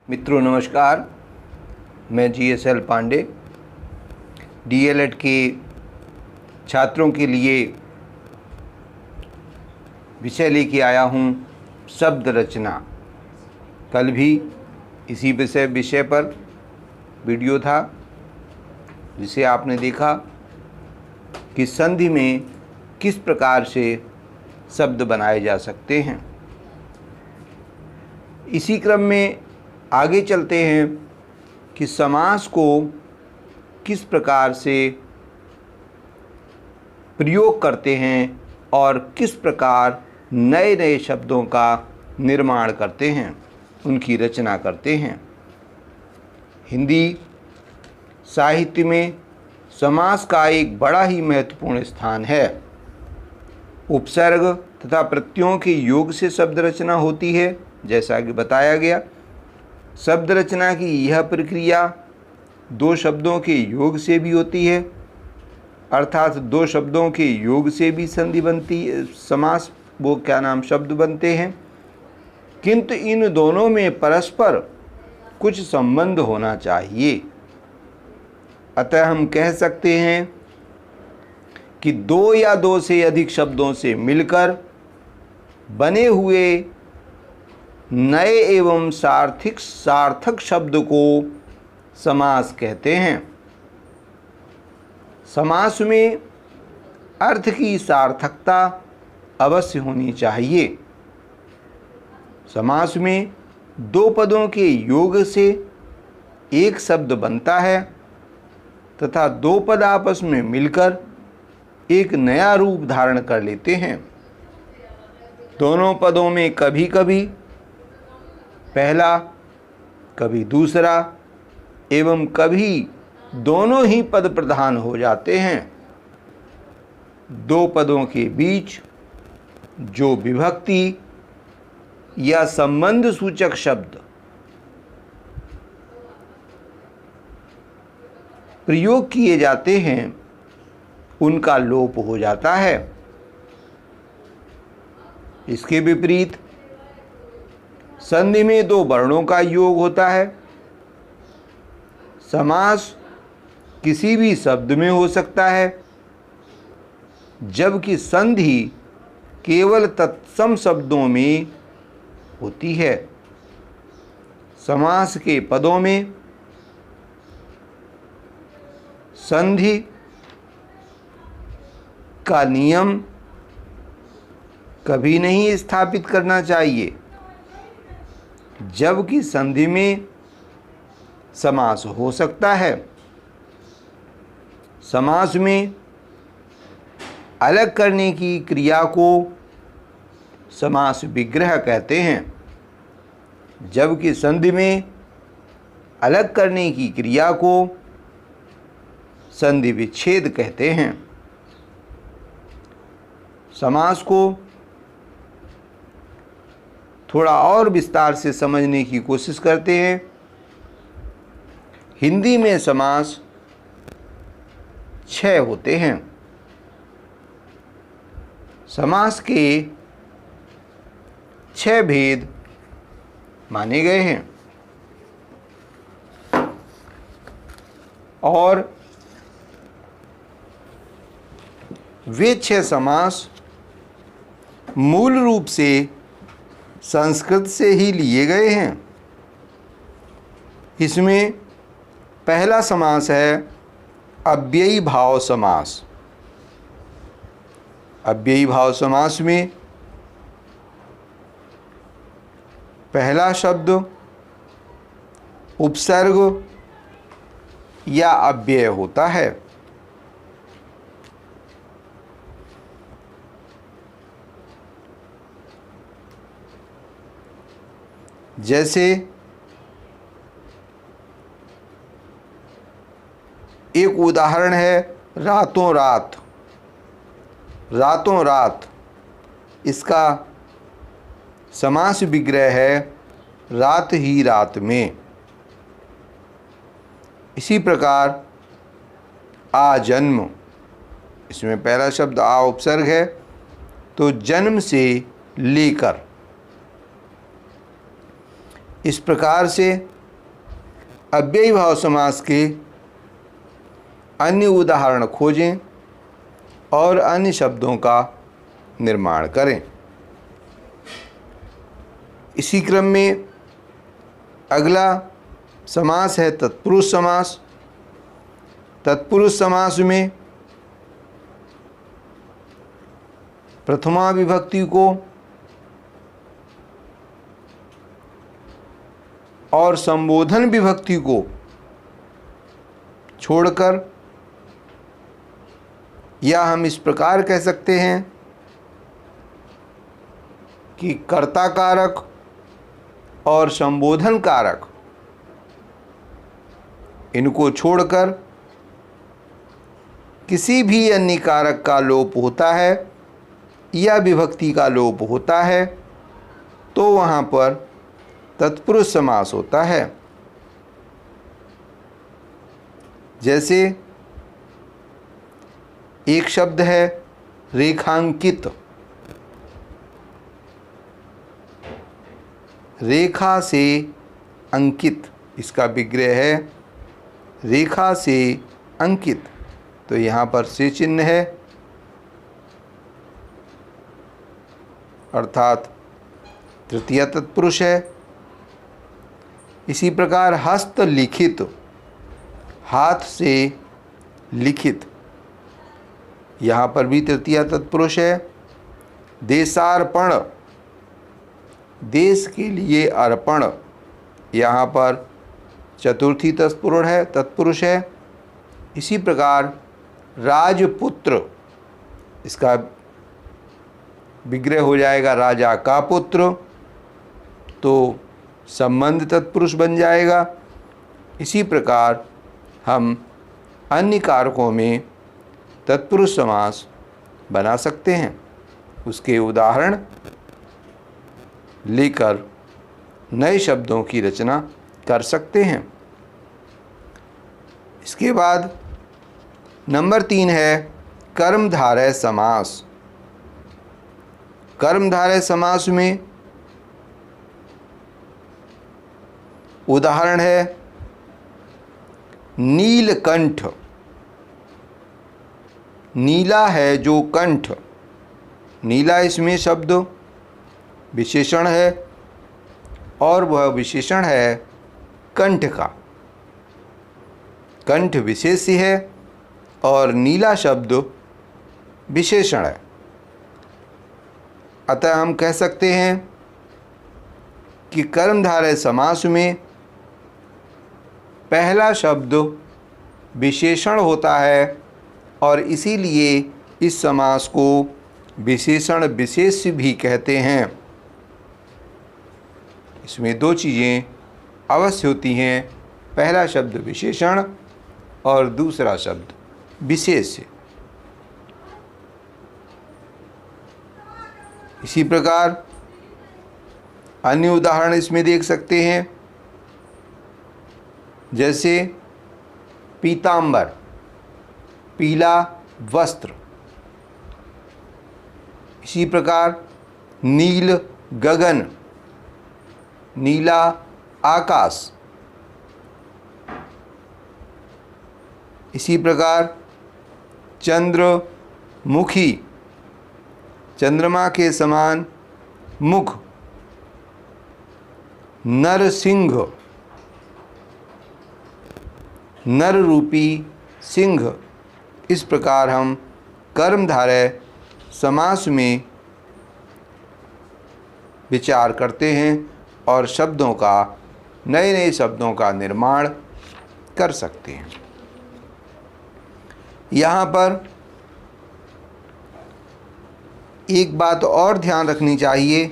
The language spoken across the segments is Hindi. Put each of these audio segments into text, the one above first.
मित्रों नमस्कार, मैं GSL पांडे DLED के छात्रों के लिए विषय लेके आया हूँ शब्द रचना। कल भी इसी विषय पर वीडियो था जिसे आपने देखा कि संधि में किस प्रकार से शब्द बनाए जा सकते हैं। इसी क्रम में आगे चलते हैं कि समास को किस प्रकार से प्रयोग करते हैं और किस प्रकार नए नए शब्दों का निर्माण करते हैं, उनकी रचना करते हैं। हिंदी साहित्य में समास का एक बड़ा ही महत्वपूर्ण स्थान है। उपसर्ग तथा प्रत्ययों के योग से शब्द रचना होती है। जैसा कि बताया गया, शब्द रचना की यह प्रक्रिया दो शब्दों के योग से भी होती है, अर्थात दो शब्दों के योग से भी संधि बनती समास शब्द बनते हैं। किंतु इन दोनों में परस्पर कुछ संबंध होना चाहिए। अतः हम कह सकते हैं कि दो या दो से अधिक शब्दों से मिलकर बने हुए नए एवं सार्थक शब्द को समास कहते हैं। समास में अर्थ की सार्थकता अवश्य होनी चाहिए। समास में दो पदों के योग से एक शब्द बनता है तथा दो पद आपस में मिलकर एक नया रूप धारण कर लेते हैं। दोनों पदों में कभी कभी पहला, कभी दूसरा एवं कभी दोनों ही पद प्रधान हो जाते हैं। दो पदों के बीच जो विभक्ति या संबंध सूचक शब्द प्रयोग किए जाते हैं उनका लोप हो जाता है। इसके विपरीत संधि में दो वर्णों का योग होता है। समास किसी भी शब्द में हो सकता है, जबकि संधि केवल तत्सम शब्दों में होती है। समास के पदों में संधि का नियम कभी नहीं स्थापित करना चाहिए, जबकि संधि में समास हो सकता है। समास में अलग करने की क्रिया को समास विग्रह कहते हैं, जबकि संधि में अलग करने की क्रिया को संधि विच्छेद कहते हैं। समास को थोड़ा और विस्तार से समझने की कोशिश करते हैं। हिंदी में समास 6 होते हैं। समास के 6 भेद माने गए हैं और वे 6 समास मूल रूप से संस्कृत से ही लिए गए हैं। इसमें पहला समास है अव्ययी भाव समास। अव्ययी भाव समास में पहला शब्द उपसर्ग या अव्यय होता है। जैसे एक उदाहरण है रातों रात। रातों रात इसका समास विग्रह है रात ही रात में। इसी प्रकार आजन्म, इसमें पहला शब्द आ उपसर्ग है, तो जन्म से लेकर। इस प्रकार से अव्ययीभाव समास के अन्य उदाहरण खोजें और अन्य शब्दों का निर्माण करें। इसी क्रम में अगला समास है तत्पुरुष समास। तत्पुरुष समास में प्रथमा विभक्ति को और संबोधन विभक्ति को छोड़कर, या हम इस प्रकार कह सकते हैं कि कर्ता कारक और संबोधन कारक, इनको छोड़कर किसी भी अन्य कारक का लोप होता है या विभक्ति का लोप होता है तो वहाँ पर तत्पुरुष समास होता है। जैसे एक शब्द है रेखांकित। रेखा से अंकित, इसका विग्रह है रेखा से अंकित, तो यहाँ पर से चिन्ह है, अर्थात तृतीय तत्पुरुष है। इसी प्रकार हस्तलिखित, हाथ से लिखित, यहाँ पर भी तृतीय तत्पुरुष है। देशार्पण, देश के लिए अर्पण, यहाँ पर चतुर्थी तत्पुरुष है। इसी प्रकार राजपुत्र, इसका विग्रह हो जाएगा राजा का पुत्र, तो संबंध तत्पुरुष बन जाएगा। इसी प्रकार हम अन्य कारकों में तत्पुरुष समास बना सकते हैं। उसके उदाहरण लेकर नए शब्दों की रचना कर सकते हैं। इसके बाद नंबर 3 है कर्मधारय समास। कर्मधारय समास में उदाहरण है नीलकंठ। नीला है जो कंठ, नीला इसमें शब्द विशेषण है और वह विशेषण है कंठ का। कंठ विशेष्य है और नीला शब्द विशेषण है। अतः हम कह सकते हैं कि कर्मधारय समास में पहला शब्द विशेषण होता है और इसीलिए इस समास को विशेषण विशेष्य भी कहते हैं। इसमें दो चीज़ें अवश्य होती हैं, पहला शब्द विशेषण और दूसरा शब्द विशेष्य। इसी प्रकार अन्य उदाहरण इसमें देख सकते हैं, जैसे पीतांबर, पीला वस्त्र। इसी प्रकार नील गगन, नीला आकाश। इसी प्रकार चंद्रमुखी, चंद्रमा के समान मुख। नरसिंह, नर रूपी सिंह। इस प्रकार हम कर्मधारय समास में विचार करते हैं और शब्दों का, नए नए शब्दों का निर्माण कर सकते हैं। यहाँ पर एक बात और ध्यान रखनी चाहिए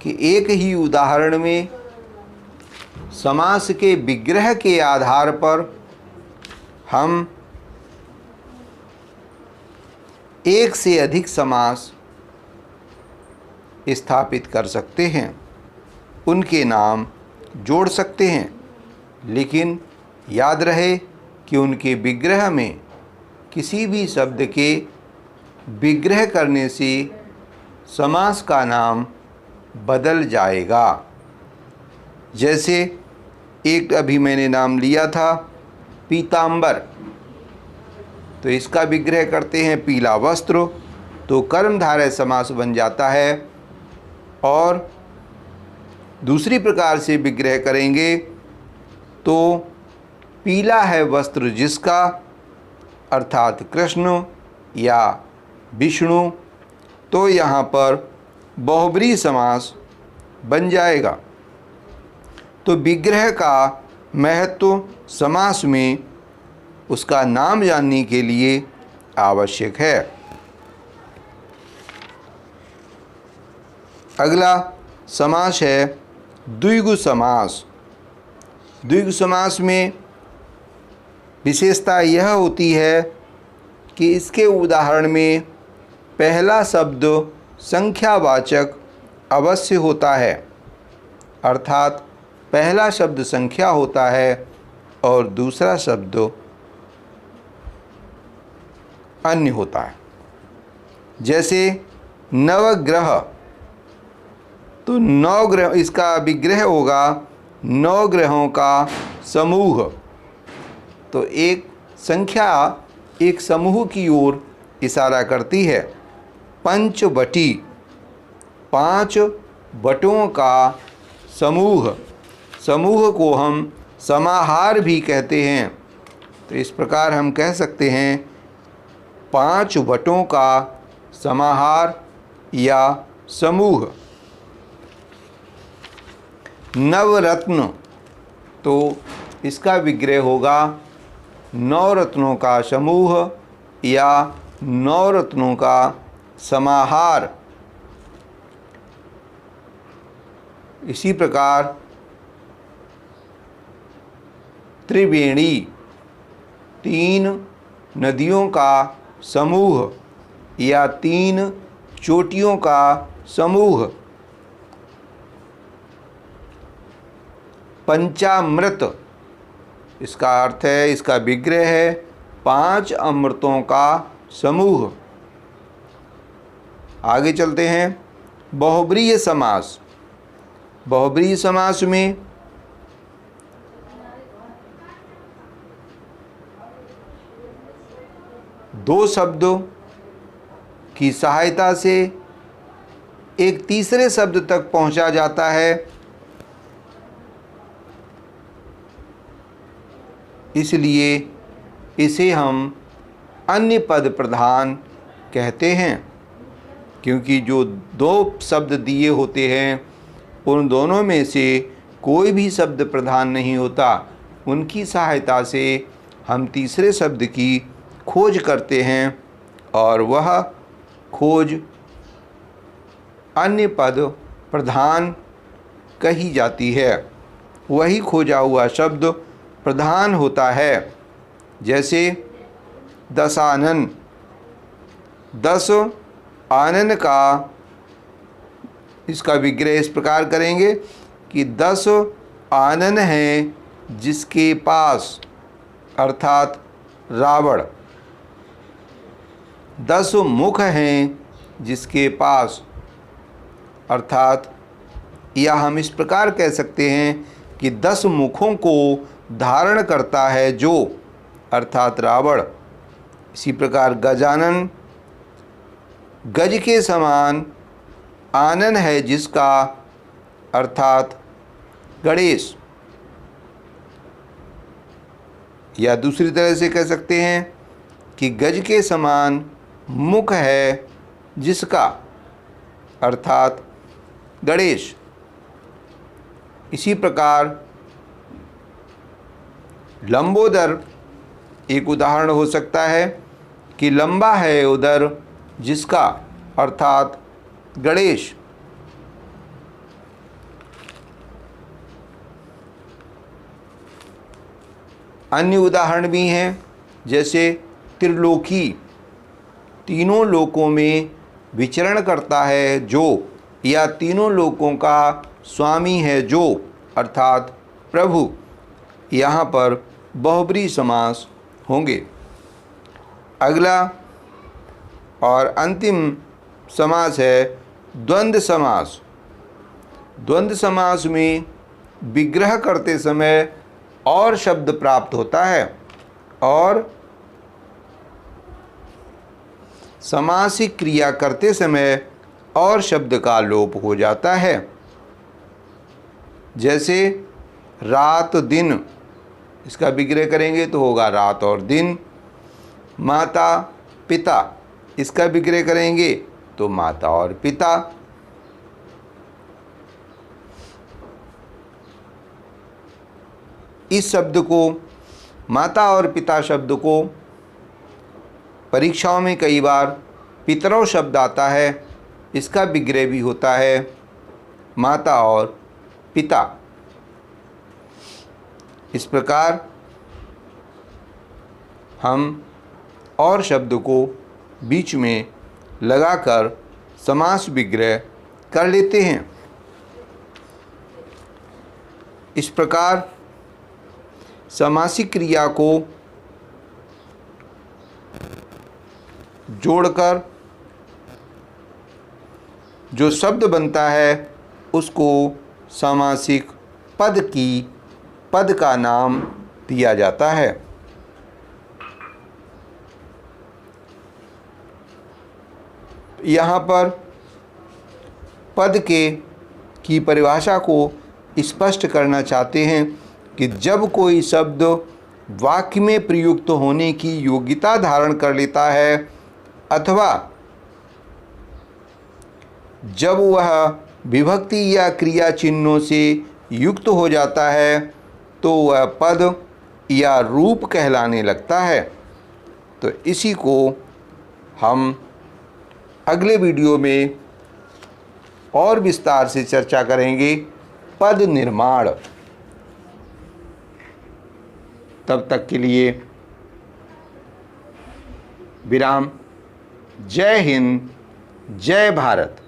कि एक ही उदाहरण में समास के विग्रह के आधार पर हम एक से अधिक समास स्थापित कर सकते हैं, उनके नाम जोड़ सकते हैं, लेकिन याद रहे कि उनके विग्रह में किसी भी शब्द के विग्रह करने से समास का नाम बदल जाएगा। जैसे एक अभी मैंने नाम लिया था पीतांबर, तो इसका विग्रह करते हैं पीला वस्त्र, तो कर्मधारय समास बन जाता है। और दूसरी प्रकार से विग्रह करेंगे तो पीला है वस्त्र जिसका, अर्थात कृष्ण या विष्णु, तो यहाँ पर बहुब्रीहि समास बन जाएगा। तो विग्रह का महत्व समास में उसका नाम जानने के लिए आवश्यक है। अगला समास है द्विगु समास। द्विगु समास में विशेषता यह होती है कि इसके उदाहरण में पहला शब्द संख्यावाचक अवश्य होता है, अर्थात पहला शब्द संख्या होता है और दूसरा शब्द अन्य होता है। जैसे नवग्रह, तो नौ ग्रह, इसका विग्रह होगा नौ ग्रहों का समूह, तो एक संख्या एक समूह की ओर इशारा करती है। पंचवटी, पांच वटों का समूह, समूह को हम समाहार भी कहते हैं, तो इस प्रकार हम कह सकते हैं पांच वटों का समाहार या समूह। नवरत्न, तो इसका विग्रह होगा नौ रत्नों का समूह या नौ रत्नों का समाहार। इसी प्रकार त्रिवेणी, तीन नदियों का समूह या तीन चोटियों का समूह। पंचामृत, इसका अर्थ है, इसका विग्रह है पांच अमृतों का समूह। आगे चलते हैं बहुब्रीहि समास। बहुब्रीहि समास में दो शब्दों की सहायता से एक तीसरे शब्द तक पहुंचा जाता है, इसलिए इसे हम अन्य पद प्रधान कहते हैं, क्योंकि जो दो शब्द दिए होते हैं उन दोनों में से कोई भी शब्द प्रधान नहीं होता, उनकी सहायता से हम तीसरे शब्द की खोज करते हैं और वह खोज अन्य पद प्रधान कही जाती है। वही खोजा हुआ शब्द प्रधान होता है। जैसे दशानन, दस आनन का इसका विग्रह इस प्रकार करेंगे कि दस आनन हैं जिसके पास, अर्थात रावण। दस मुख हैं जिसके पास, अर्थात या हम इस प्रकार कह सकते हैं कि 10 मुखों को धारण करता है जो, अर्थात रावण। इसी प्रकार गजानन, गज के समान आनन है जिसका, अर्थात गणेश। या दूसरी तरह से कह सकते हैं कि गज के समान मुख है जिसका, अर्थात गणेश। इसी प्रकार लंबोदर एक उदाहरण हो सकता है कि लंबा है उदर जिसका, अर्थात गणेश। अन्य उदाहरण भी हैं, जैसे त्रिलोकी, तीनों लोकों में विचरण करता है जो, या तीनों लोकों का स्वामी है जो, अर्थात प्रभु। यहाँ पर बहुब्रीहि समास होंगे। अगला और अंतिम समास है द्वंद्व समास। द्वंद्व समास में विग्रह करते समय और शब्द प्राप्त होता है और समासिक क्रिया करते समय और शब्द का लोप हो जाता है। जैसे रात दिन, इसका विग्रह करेंगे तो होगा रात और दिन। माता पिता, इसका विग्रह करेंगे तो माता और पिता। इस शब्द को, माता और पिता शब्द को परीक्षाओं में कई बार पितरौ शब्द आता है, इसका विग्रह भी होता है माता और पिता। इस प्रकार हम और शब्द को बीच में लगाकर समास विग्रह कर लेते हैं। इस प्रकार समासिक क्रिया को जोड़कर जो शब्द बनता है उसको समासिक पद का नाम दिया जाता है। यहाँ पर पद की परिभाषा को स्पष्ट करना चाहते हैं कि जब कोई शब्द वाक्य में प्रयुक्त होने की योग्यता धारण कर लेता है अथवा जब वह विभक्ति या क्रिया चिन्हों से युक्त हो जाता है तो वह पद या रूप कहलाने लगता है। तो इसी को हम अगले वीडियो में और विस्तार से चर्चा करेंगे, पद निर्माण। तब तक के लिए विराम। जय हिंद, जय भारत।